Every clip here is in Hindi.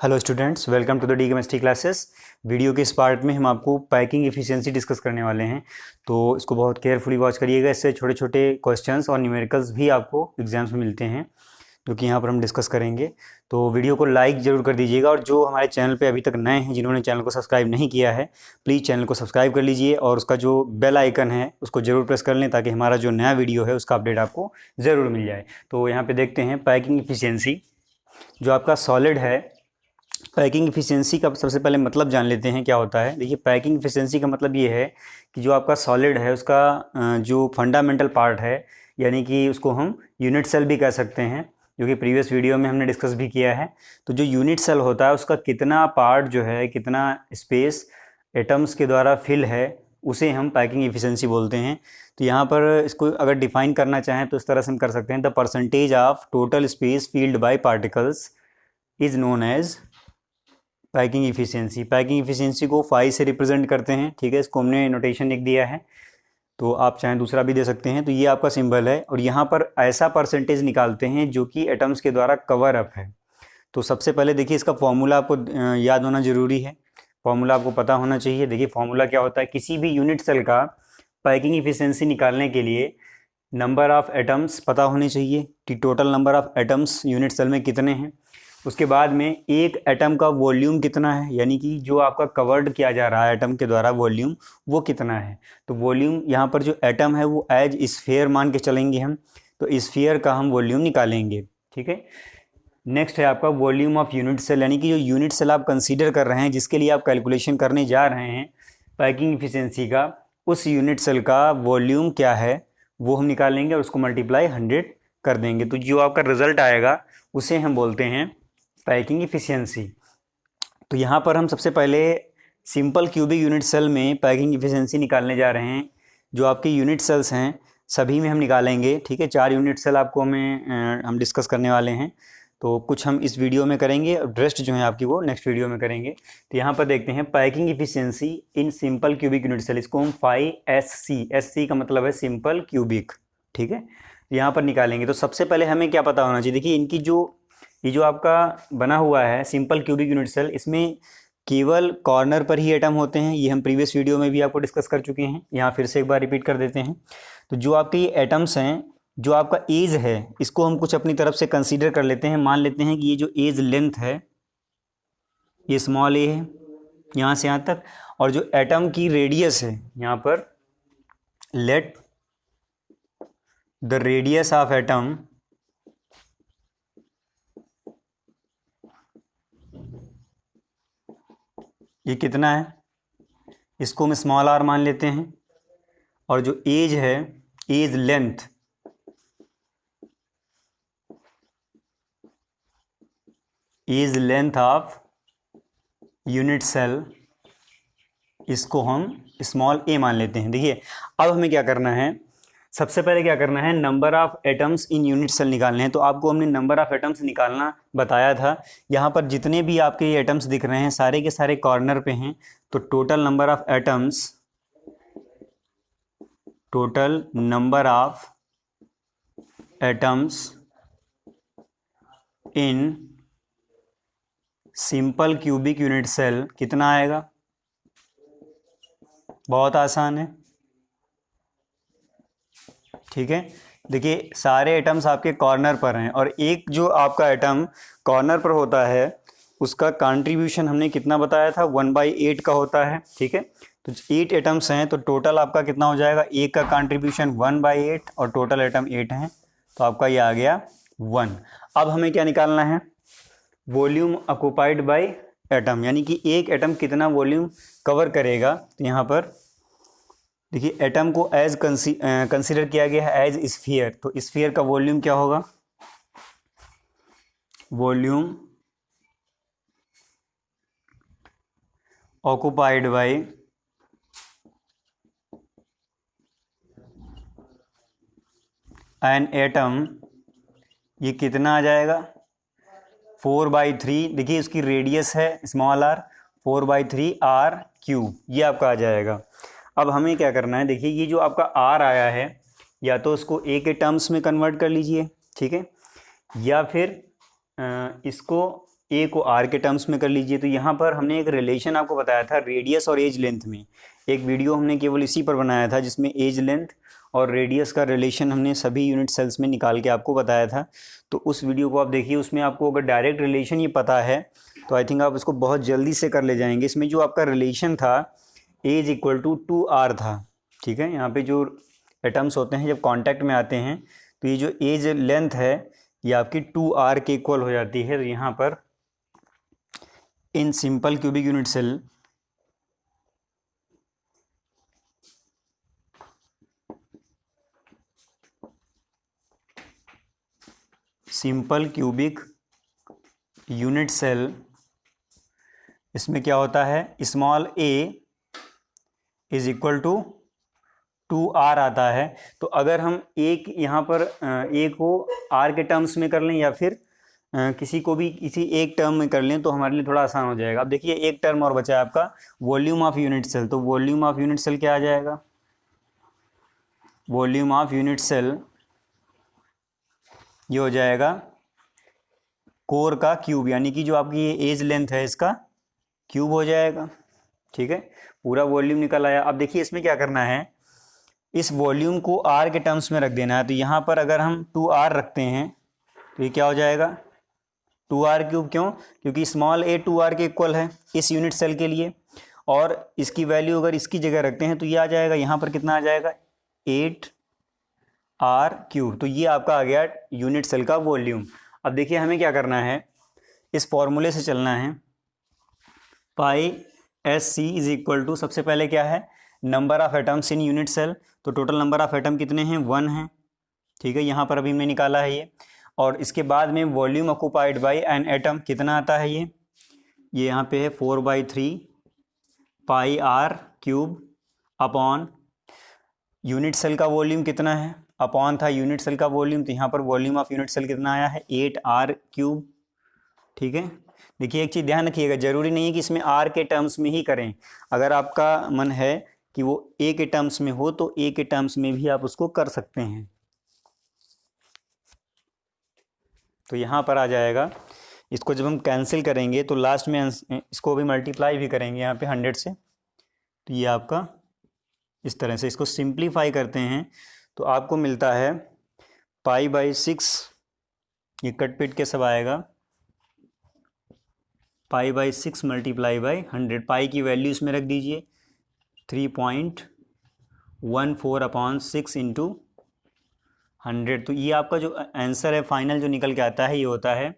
Hello students, welcome to the D chemistry classes. Video के इस पार्ट में हम आपको पैकिंग एफिशिएंसी डिस्कस करने वाले हैं, तो इसको बहुत केयरफुली वॉच करिएगा। इससे छोटे छोटे क्वेश्चंस और न्यूमेरिकल्स भी आपको एग्जाम्स में मिलते हैं, जो कि यहाँ पर हम डिस्कस करेंगे। तो वीडियो को लाइक ज़रूर कर दीजिएगा, और जो हमारे चैनल पे अभी तक नए हैं, जिन्होंने चैनल को सब्सक्राइब नहीं किया है, प्लीज़ चैनल को सब्सक्राइब कर लीजिए और उसका जो बेल आइकन है उसको ज़रूर प्रेस कर लें, ताकि हमारा जो नया वीडियो है उसका अपडेट आपको ज़रूर मिल जाए। तो यहाँ पर देखते हैं पैकिंग एफिशिएंसी। जो आपका सॉलिड है, पैकिंग एफिशिएंसी का सबसे पहले मतलब जान लेते हैं क्या होता है। देखिए, पैकिंग एफिशिएंसी का मतलब ये है कि जो आपका सॉलिड है उसका जो फंडामेंटल पार्ट है, यानी कि उसको हम यूनिट सेल भी कह सकते हैं, जो कि प्रीवियस वीडियो में हमने डिस्कस भी किया है। तो जो यूनिट सेल होता है उसका कितना पार्ट जो है, कितना स्पेस एटम्स के द्वारा फिल है, उसे हम पैकिंग एफिशिएंसी बोलते हैं। तो यहाँ पर इसको अगर डिफाइन करना चाहें तो इस तरह से हम कर सकते हैं, the percentage of total space filled by particles is known as packing efficiency. Packing efficiency को 5 से रिप्रेजेंट करते हैं, ठीक है। इसको हमने नोटेशन लिख दिया है, तो आप चाहें दूसरा भी दे सकते हैं। तो ये आपका सिंबल है, और यहाँ पर ऐसा परसेंटेज निकालते हैं जो कि एटम्स के द्वारा कवर अप है। तो सबसे पहले देखिए, इसका फॉर्मूला आपको याद होना ज़रूरी है, फॉर्मूला आपको पता होना चाहिए। देखिए फॉर्मूला क्या होता है, किसी भी यूनिट सेल का पैकिंग एफिशिएंसी निकालने के लिए नंबर ऑफ़ एटम्स पता होने चाहिए कि total number of atoms unit cell में कितने हैं। उसके बाद में एक एटम का वॉल्यूम कितना है, यानी कि जो आपका कवर्ड किया जा रहा है एटम के द्वारा वॉल्यूम, वो कितना है। तो वॉल्यूम यहाँ पर जो एटम है वो एज स्फीयर मान के चलेंगे हम, तो स्फीयर का हम वॉल्यूम निकालेंगे, ठीक है। नेक्स्ट है आपका वॉल्यूम ऑफ यूनिट सेल, यानी कि जो यूनिट सेल आप कंसीडर कर रहे हैं, जिसके लिए आप कैलकुलेशन करने जा रहे हैं पैकिंग एफिशिएंसी का, उस यूनिट सेल का वॉल्यूम क्या है वो हम निकालेंगे और उसको मल्टीप्लाई 100 कर देंगे। तो जो आपका रिजल्ट आएगा उसे हम बोलते हैं पैकिंग एफिशिएंसी। तो यहाँ पर हम सबसे पहले सिंपल क्यूबिक यूनिट सेल में पैकिंग एफिशिएंसी निकालने जा रहे हैं। जो आपके यूनिट सेल्स हैं सभी में हम निकालेंगे, ठीक है। 4 यूनिट सेल आपको हम डिस्कस करने वाले हैं, तो कुछ हम इस वीडियो में करेंगे और रेस्ट जो है आपकी वो नेक्स्ट वीडियो में करेंगे। तो यहाँ पर देखते हैं packing efficiency in simple cubic unit cell, इसको हम 5SC, SC का मतलब है सिंपल क्यूबिक, ठीक है। यहाँ पर निकालेंगे। तो सबसे पहले हमें क्या पता होना चाहिए, देखिए इनकी ये जो आपका बना हुआ है सिंपल क्यूबिक यूनिट सेल, इसमें केवल कॉर्नर पर ही एटम होते हैं। ये हम प्रीवियस वीडियो में भी आपको डिस्कस कर चुके हैं, यहाँ फिर से एक बार रिपीट कर देते हैं। तो जो आपके ये एटम्स हैं, जो आपका एज है, इसको हम कुछ अपनी तरफ से कंसीडर कर लेते हैं। मान लेते हैं कि ये जो एज लेंथ है ये स्मॉल ए है यहाँ से यहाँ तक, और जो एटम की रेडियस है यहाँ पर, let the radius of atom ये कितना है, इसको हम स्मॉल आर मान लेते हैं। और जो एज है, edge length of unit cell, इसको हम स्मॉल ए मान लेते हैं। देखिए अब हमें क्या करना है, सबसे पहले क्या करना है, number of atoms in unit cell निकालने हैं। तो आपको हमने नंबर ऑफ एटम्स निकालना बताया था। यहाँ पर जितने भी आपके ये एटम्स दिख रहे हैं सारे के सारे कॉर्नर पे हैं। तो total number of atoms in simple cubic unit cell कितना आएगा, बहुत आसान है, ठीक है। देखिए सारे एटम्स आपके कॉर्नर पर हैं, और एक जो आपका एटम कॉर्नर पर होता है उसका कंट्रीब्यूशन हमने कितना बताया था, 1/8 का होता है, ठीक है। तो 8 एटम्स हैं, तो टोटल आपका कितना हो जाएगा, एक का कंट्रीब्यूशन 1/8 और टोटल एटम 8 हैं, तो आपका ये आ गया 1। अब हमें क्या निकालना है, वॉल्यूम ऑक्युपाइड बाय एटम, यानी कि एक एटम कितना वॉल्यूम कवर करेगा। तो यहाँ पर देखिए एटम को एज कंसीडर किया गया है एज स्फीयर, तो स्फीयर का वॉल्यूम क्या होगा, volume occupied by an atom, ये कितना आ जाएगा, 4/3। देखिए इसकी रेडियस है स्मॉल आर, 4/3 r³, ये आपका आ जाएगा। अब हमें क्या करना है, देखिए ये जो आपका r आया है, या तो उसको a के टर्म्स में कन्वर्ट कर लीजिए, ठीक है, या फिर इसको ए को आर के टर्म्स में कर लीजिए। तो यहाँ पर हमने एक रिलेशन आपको बताया था रेडियस और एज लेंथ में, एक वीडियो हमने केवल इसी पर बनाया था जिसमें एज लेंथ और रेडियस का रिलेशन हमने सभी यूनिट सेल्स में निकाल के आपको बताया था। तो उस वीडियो को आप देखिए, उसमें आपको अगर डायरेक्ट रिलेशन ये पता है तो आई थिंक आप इसको बहुत जल्दी से कर ले जाएंगे। इसमें जो आपका रिलेशन था एज इक्वल टू 2r था, ठीक है। यहाँ पे जो एटम्स होते हैं जब कांटेक्ट में आते हैं तो ये जो एज लेंथ है ये आपकी 2r के इक्वल हो जाती है। तो यहाँ पर in simple cubic unit cell इसमें क्या होता है, small a is equal to 2r आता है। तो अगर हम एक यहाँ पर a को r के टर्म्स में कर लें या फिर किसी को भी किसी एक टर्म में कर लें तो हमारे लिए थोड़ा आसान हो जाएगा। अब देखिए एक टर्म और बचा है आपका वॉल्यूम ऑफ यूनिट सेल। तो वॉल्यूम ऑफ यूनिट सेल क्या आ जाएगा, वॉल्यूम ऑफ यूनिट सेल ये हो जाएगा कोर का क्यूब, यानी कि जो आपकी ये एज लेंथ है इसका क्यूब हो जाएगा, ठीक है। पूरा वॉल्यूम निकल आया। अब देखिए इसमें क्या करना है, इस वॉल्यूम को r के टर्म्स में रख देना है। तो यहाँ पर अगर हम 2r रखते हैं तो ये क्या हो जाएगा 2r क्यूब। क्यों, क्योंकि स्मॉल a 2r के इक्वल है इस यूनिट सेल के लिए, और इसकी वैल्यू अगर इसकी जगह रखते हैं तो ये आ जाएगा, यहाँ पर कितना आ जाएगा 8r क्यूब। तो ये आपका आ गया यूनिट सेल का वॉल्यूम। अब देखिए हमें क्या करना है, इस फॉर्मूले से चलना है। Pi S C is equal to, सबसे पहले क्या है, number of atoms in unit cell. तो टोटल नंबर ऑफ एटम कितने हैं, 1 है, ठीक है। यहाँ पर अभी हमने निकाला है ये। और इसके बाद में volume occupied by an atom कितना आता है, ये यहाँ पे है 4/3 pi R cube upon unit cell का वॉल्यूम कितना है, अपॉन था यूनिट सेल का वॉल्यूम। तो यहाँ पर वॉल्यूम ऑफ यूनिट सेल कितना आया है 8r क्यूब, ठीक है। देखिए एक चीज़ ध्यान रखिएगा, जरूरी नहीं है कि इसमें r के टर्म्स में ही करें। अगर आपका मन है कि वो a के टर्म्स में हो तो a के टर्म्स में भी आप उसको कर सकते हैं। तो यहाँ पर आ जाएगा, इसको जब हम कैंसिल करेंगे तो लास्ट में इसको भी मल्टीप्लाई भी करेंगे यहाँ पे 100 से। तो ये आपका इस तरह से इसको सिंप्लीफाई करते हैं तो आपको मिलता है π/6, ये कट पिट के सब आएगा π/6 मल्टीप्लाई बाई 100। पाई की वैल्यू इसमें रख दीजिए 3.14/6 इंटू 100। तो ये आपका जो आंसर है फाइनल जो निकल के आता है ये होता है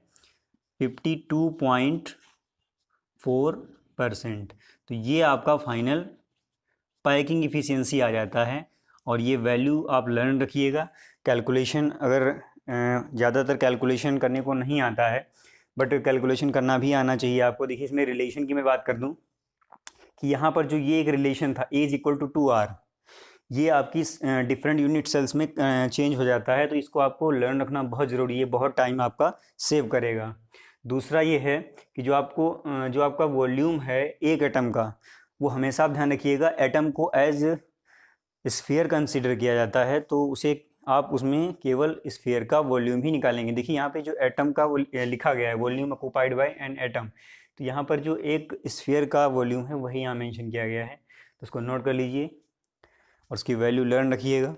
52.4%। तो ये आपका फाइनल पैकिंग इफ़िशियंसी आ जाता है। और ये वैल्यू आप लर्न रखिएगा। कैलकुलेशन अगर ज़्यादातर कैलकुलेशन करने को नहीं आता है, बट कैलकुलेशन करना भी आना चाहिए आपको। देखिए इसमें रिलेशन की मैं बात कर दूं कि यहाँ पर जो ये एक रिलेशन था एज इक्वल टू 2r, ये आपकी डिफरेंट यूनिट सेल्स में चेंज हो जाता है। तो इसको आपको लर्न रखना बहुत ज़रूरी है, बहुत टाइम आपका सेव करेगा। दूसरा ये है कि जो आपका वॉल्यूम है एक एटम का, वो हमेशा आप ध्यान रखिएगा एटम को एज स्फीयर कंसीडर किया जाता है। तो उसे आप उसमें केवल स्फीयर का वॉल्यूम ही निकालेंगे। देखिए यहाँ पे जो एटम का लिखा गया है volume occupied by an atom, तो यहाँ पर जो एक स्फीयर का वॉल्यूम है वही यहाँ मेंशन किया गया है। तो उसको नोट कर लीजिए और उसकी वैल्यू लर्न रखिएगा।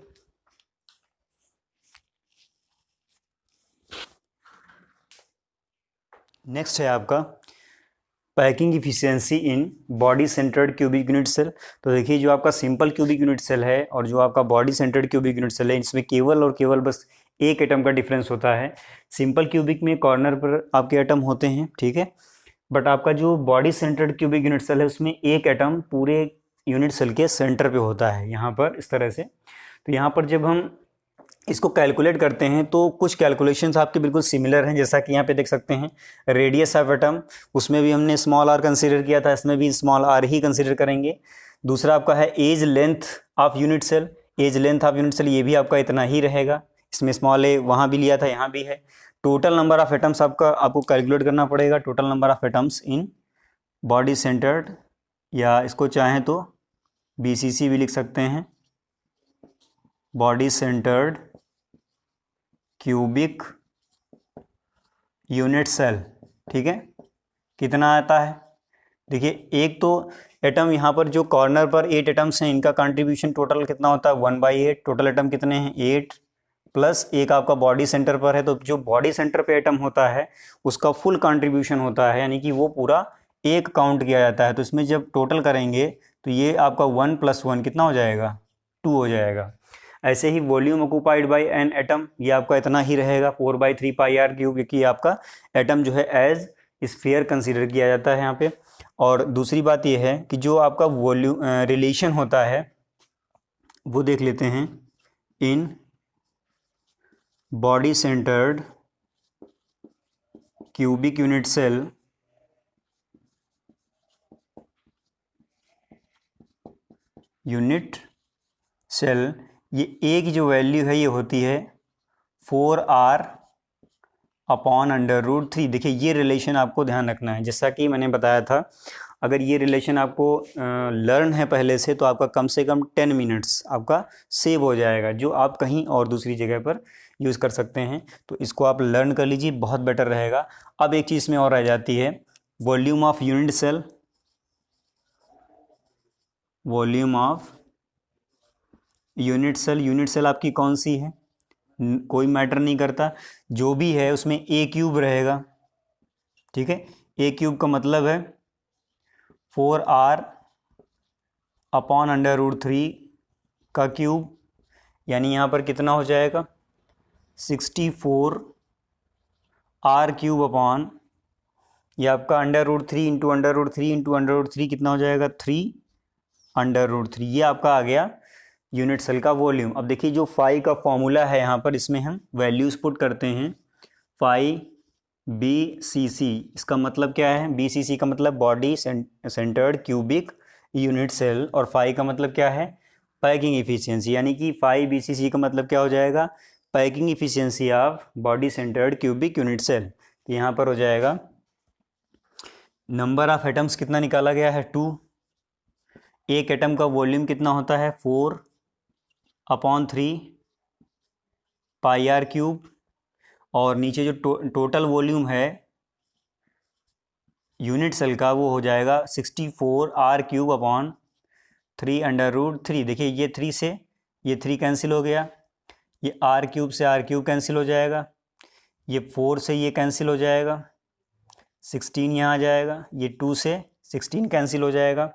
नेक्स्ट है आपका packing efficiency in body centred cubic unit cell. तो देखिए जो आपका सिंपल क्यूबिक यूनिट सेल है और जो आपका body centred cubic unit cell है, इसमें केवल और केवल बस एक एटम का डिफरेंस होता है। सिंपल क्यूबिक में कॉर्नर पर आपके एटम होते हैं, ठीक है, बट आपका जो body centred cubic unit cell है उसमें एक एटम पूरे यूनिट सेल के सेंटर पे होता है, यहाँ पर इस तरह से। तो यहाँ पर जब हम इसको कैलकुलेट करते हैं तो कुछ कैलकुलेशंस आपके बिल्कुल सिमिलर हैं, जैसा कि यहाँ पे देख सकते हैं रेडियस ऑफ एटम, उसमें भी हमने स्मॉल r कंसीडर किया था, इसमें भी स्मॉल r ही कंसीडर करेंगे। दूसरा आपका है edge length of unit cell, edge length of unit cell ये भी आपका इतना ही रहेगा, इसमें स्मॉल a वहाँ भी लिया था, यहाँ भी है। टोटल नंबर ऑफ एटम्स आपको कैलकुलेट करना पड़ेगा, total number of atoms in body centred, या इसको चाहें तो BCC भी लिख सकते हैं, body centred cubic unit cell, ठीक है। कितना आता है? देखिए एक तो एटम यहाँ पर जो कॉर्नर पर 8 एटम्स हैं, इनका कंट्रीब्यूशन टोटल कितना होता है 1/8। टोटल एटम कितने हैं 8, प्लस एक आपका बॉडी सेंटर पर है, तो जो बॉडी सेंटर पे एटम होता है उसका फुल कंट्रीब्यूशन होता है, यानी कि वो पूरा एक काउंट किया जाता है। तो इसमें जब टोटल करेंगे तो ये आपका 1 + 1 कितना हो जाएगा 2 हो जाएगा। ऐसे ही volume occupied by an atom, ये आपका इतना ही रहेगा 4/3πr क्यूब, क्योंकि आपका एटम जो है एज स्फीयर कंसीडर किया जाता है यहाँ पे। और दूसरी बात ये है कि जो आपका वॉल्यूम रिलेशन होता है वो देख लेते हैं। In body centred cubic unit cell ये ए की जो वैल्यू है ये होती है 4r/√3। देखिए ये रिलेशन आपको ध्यान रखना है, जैसा कि मैंने बताया था, अगर ये रिलेशन आपको लर्न है पहले से तो आपका कम से कम 10 मिनट्स आपका सेव हो जाएगा, जो आप कहीं और दूसरी जगह पर यूज़ कर सकते हैं। तो इसको आप लर्न कर लीजिए, बहुत बेटर रहेगा। अब एक चीज़ में और रह जाती है, volume of unit cell. Volume of unit cell आपकी कौन सी है, कोई मैटर नहीं करता, जो भी है उसमें ए क्यूब रहेगा। ठीक है, ए क्यूब का मतलब है 4r/√3 का क्यूब, यानी यहाँ पर कितना हो जाएगा 64r³ ये आपका √3 इंटू √3 इंटू √3 कितना हो जाएगा 3/√3। ये आपका आ गया यूनिट सेल का वॉल्यूम। अब देखिए जो फाई का फॉर्मूला है यहाँ पर, इसमें हम वैल्यूज़ पुट करते हैं। फाई BCC, इसका मतलब क्या है, BCC का मतलब body centred cubic unit cell, और फाई का मतलब क्या है पैकिंग इफिशियंसी, यानी कि फाई BCC का मतलब क्या हो जाएगा packing efficiency of body centred cubic unit cell. तो यहाँ पर हो जाएगा नंबर ऑफ एटम्स कितना निकाला गया है 2। एक एटम का वॉल्यूम कितना होता है 4/3πr³, और नीचे जो टोटल वॉल्यूम है यूनिट सेल का वो हो जाएगा 64r³/3/√3। देखिए ये 3 से ये 3 कैंसिल हो गया, ये r³ से r³ कैंसिल हो जाएगा, ये 4 से ये कैंसिल हो जाएगा, 16 यहाँ आ जाएगा, ये 2 से 16 कैंसिल हो जाएगा।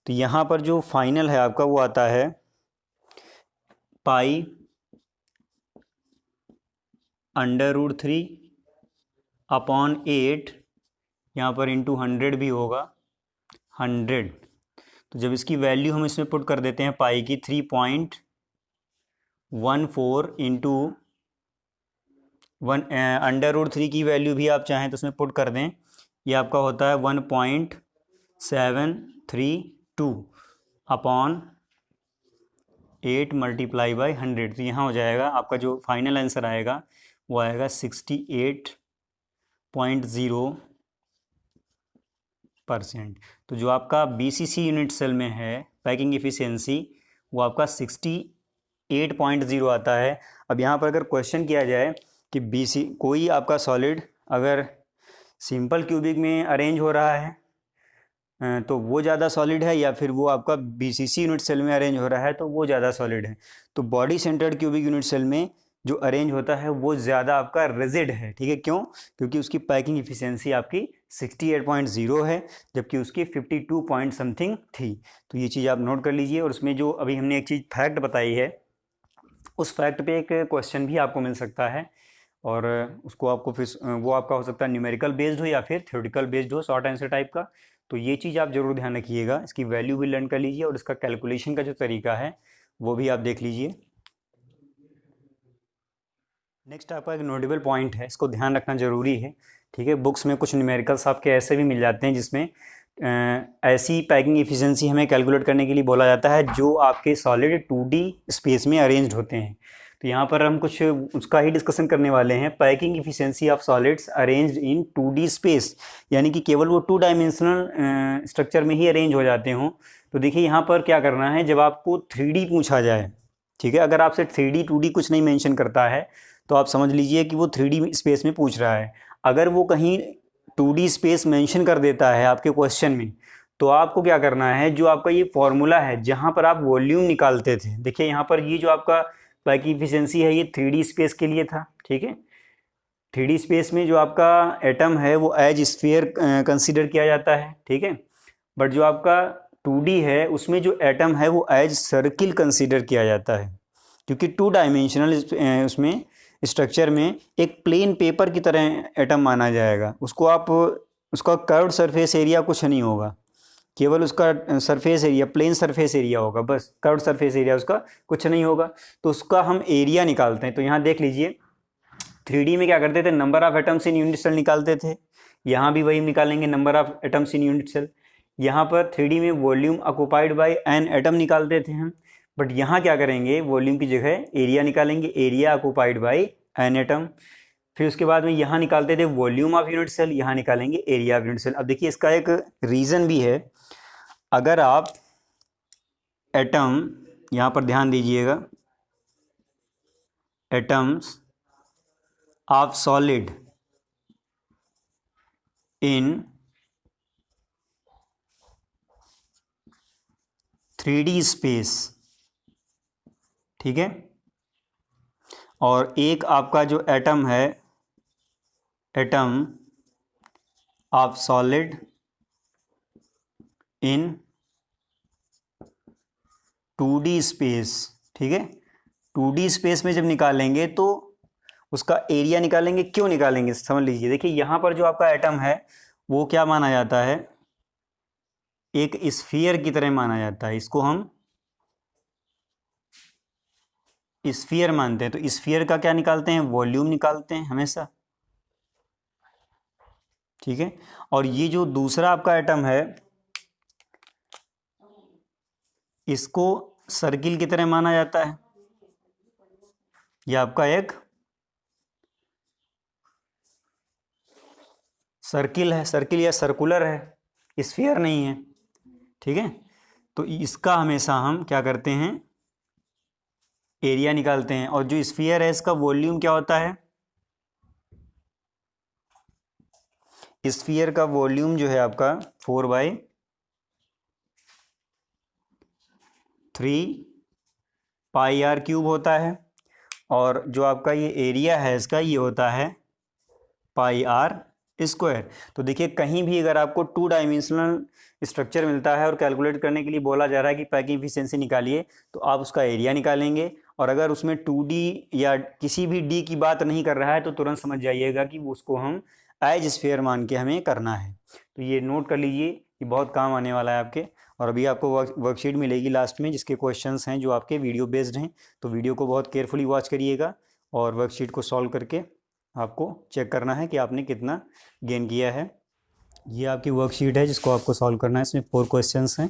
तो यहाँ पर जो फाइनल है आपका वो आता है π√3/8, यहाँ पर इंटू 100 भी होगा 100। तो जब इसकी वैल्यू हम इसमें पुट कर देते हैं पाई की 3.14 इंटू √3 की वैल्यू भी आप चाहें तो उसमें पुट कर दें, ये आपका होता है 1.732/8 मल्टीप्लाई बाई 100। तो यहाँ हो जाएगा आपका जो फाइनल आंसर आएगा वो आएगा 68.0%। तो जो आपका BCC यूनिट सेल में है पैकिंग इफिशियंसी वो आपका 68.0 आता है। अब यहाँ पर अगर क्वेश्चन किया जाए कि कोई आपका सॉलिड अगर सिंपल क्यूबिक में अरेंज हो रहा है तो वो ज़्यादा सॉलिड है, या फिर वो आपका BCC यूनिट सेल में अरेंज हो रहा है तो वो ज़्यादा सॉलिड है। तो body centred cubic unit cell में जो अरेंज होता है वो ज़्यादा आपका रिजिड है। ठीक है, क्यों? क्योंकि उसकी पैकिंग इफिशियंसी आपकी 68.0 है, जबकि उसकी 52 पॉइंट समथिंग थी। तो ये चीज़ आप नोट कर लीजिए। और उसमें जो अभी हमने एक चीज़ फैक्ट बताई है, उस फैक्ट पे एक क्वेश्चन भी आपको मिल सकता है, और उसको आपको फिर वो आपका हो सकता है न्यूमेरिकल बेस्ड हो या फिर थ्योरेटिकल बेस्ड हो, शॉर्ट आंसर टाइप का। तो ये चीज़ आप ज़रूर ध्यान रखिएगा, इसकी वैल्यू भी लर्न कर लीजिए और इसका कैलकुलेशन का जो तरीका है वो भी आप देख लीजिए। नेक्स्ट आपका एक नोटेबल पॉइंट है, इसको ध्यान रखना ज़रूरी है। ठीक है, बुक्स में कुछ न्यूमेरिकल्स आपके ऐसे भी मिल जाते हैं जिसमें ऐसी पैकिंग इफिशियंसी हमें कैलकुलेट करने के लिए बोला जाता है जो आपके सॉलिड 2D स्पेस में अरेंज्ड होते हैं। तो यहाँ पर हम कुछ उसका ही डिस्कशन करने वाले हैं, packing efficiency of solids arranged in 2D space, यानी कि केवल वो 2 डायमेंशनल स्ट्रक्चर में ही अरेंज हो जाते हों। तो देखिए यहाँ पर क्या करना है, जब आपको 3D पूछा जाए, ठीक है, अगर आपसे 3D 2D कुछ नहीं मेंशन करता है तो आप समझ लीजिए कि वो 3D स्पेस में पूछ रहा है। अगर वो कहीं 2D स्पेस मेंशन कर देता है आपके क्वेश्चन में, तो आपको क्या करना है, जो आपका ये फॉर्मूला है जहां पर आप वॉल्यूम निकालते थे, देखिए यहाँ पर ये जो आपका पैकिंग एफिशिएंसी है ये 3D स्पेस के लिए था, ठीक है। 3D स्पेस में जो आपका एटम है वो एज स्फीयर कंसीडर किया जाता है, ठीक है। बट जो आपका 2D है उसमें जो एटम है वो एज सर्किल कंसीडर किया जाता है, क्योंकि 2 डायमेंशनल उसमें स्ट्रक्चर में एक प्लेन पेपर की तरह एटम माना जाएगा। उसको आप उसका कर्व्ड सरफेस एरिया कुछ नहीं होगा, केवल उसका surface area, plane surface area होगा, बस कर्व्ड सरफेस एरिया उसका कुछ नहीं होगा। तो उसका हम एरिया निकालते हैं। तो यहाँ देख लीजिए 3D में क्या करते थे, number of atoms in unit cell निकालते थे, यहाँ भी वही निकालेंगे, number of atoms in unit cell. यहाँ पर 3D में volume occupied by an atom निकालते थे हम, बट यहाँ क्या करेंगे, वॉल्यूम की जगह एरिया निकालेंगे, area occupied by an atom. फिर उसके बाद में यहाँ निकालते थे वॉल्यूम ऑफ यूनिट सेल, यहाँ निकालेंगे एरिया ऑफ यूनिट सेल। अब देखिए इसका एक रीज़न भी है, अगर आप एटम, यहाँ पर ध्यान दीजिएगा, atoms of solid in 3D space, ठीक है, और एक आपका जो एटम है, atom of solid in 2D space, ठीक है। 2D स्पेस में जब निकालेंगे तो उसका एरिया निकालेंगे। क्यों निकालेंगे समझ लीजिए, देखिए यहाँ पर जो आपका एटम है वो क्या माना जाता है, एक स्फीयर की तरह माना जाता है, इसको हम स्फीयर मानते हैं। तो स्फीयर का क्या निकालते हैं, वॉल्यूम निकालते हैं हमेशा, ठीक है। और ये जो दूसरा आपका एटम है इसको सर्किल की तरह माना जाता है, ये आपका एक सर्किल है, सर्किल या सर्कुलर है, स्फीयर नहीं है, ठीक है। तो इसका हमेशा हम क्या करते हैं, एरिया निकालते हैं। और जो स्फीयर है इसका वॉल्यूम क्या होता है, स्फीयर का वॉल्यूम जो है आपका 4/3πr³ होता है। और जो आपका ये एरिया है इसका ये होता है πr²। तो देखिए कहीं भी अगर आपको 2 डायमेंशनल स्ट्रक्चर मिलता है और कैलकुलेट करने के लिए बोला जा रहा है कि पैकिंग एफिशिएंसी निकालिए, तो आप उसका एरिया निकालेंगे। और अगर उसमें 2D या किसी भी D की बात नहीं कर रहा है तो तुरंत समझ जाइएगा कि उसको हम एज स्फीयर मान के हमें करना है। तो ये नोट कर लीजिए, ये बहुत काम आने वाला है आपके। और अभी आपको वर्कशीट मिलेगी लास्ट में जिसके क्वेश्चंस हैं जो आपके वीडियो बेस्ड हैं, तो वीडियो को बहुत केयरफुली वॉच करिएगा और वर्कशीट को सॉल्व करके आपको चेक करना है कि आपने कितना गेन किया है। ये आपकी वर्कशीट है जिसको आपको सॉल्व करना है। इसमें 4 क्वेश्चंस हैं,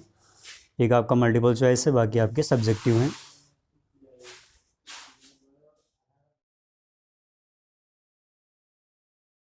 एक आपका मल्टीपल चॉइस है, बाकी आपके सब्जेक्टिव हैं।